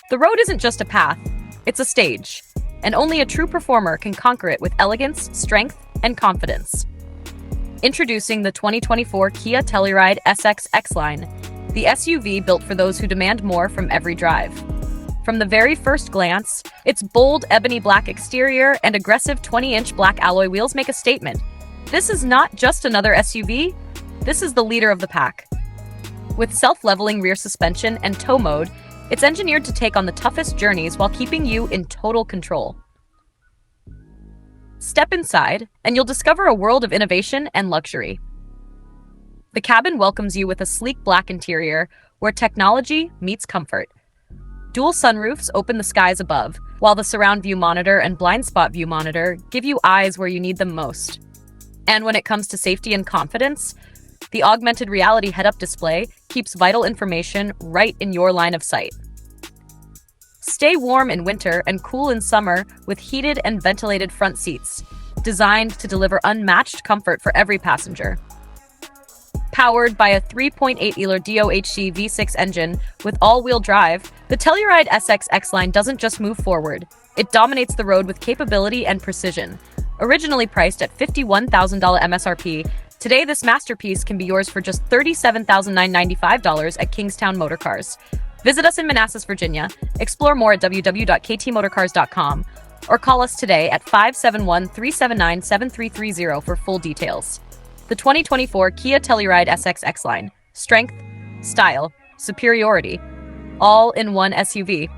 The road isn't just a path, it's a stage, and only a true performer can conquer it with elegance, strength, and confidence. Introducing the 2024 Kia Telluride SX X-Line, the SUV built for those who demand more from every drive. From the very first glance, its bold ebony black exterior and aggressive 20-inch black alloy wheels make a statement. This is not just another SUV, this is the leader of the pack. With self-leveling rear suspension and tow mode, it's engineered to take on the toughest journeys while keeping you in total control. Step inside, and you'll discover a world of innovation and luxury. The cabin welcomes you with a sleek black interior where technology meets comfort. Dual sunroofs open the skies above, while the surround view monitor and blind spot view monitor give you eyes where you need them most. And when it comes to safety and confidence, the augmented reality head-up display keeps vital information right in your line of sight. Stay warm in winter and cool in summer with heated and ventilated front seats, designed to deliver unmatched comfort for every passenger. Powered by a 3.8-liter DOHC V6 engine with all-wheel drive, the Telluride SX X-Line doesn't just move forward, it dominates the road with capability and precision. Originally priced at $51,000 MSRP, today this masterpiece can be yours for just $37,995 at Kingstowne Motorcars. Visit us in Manassas, Virginia, explore more at www.ktmotorcars.com, or call us today at 571-379-7330 for full details. The 2024 Kia Telluride SX X-Line. Strength, style, superiority, all in one SUV.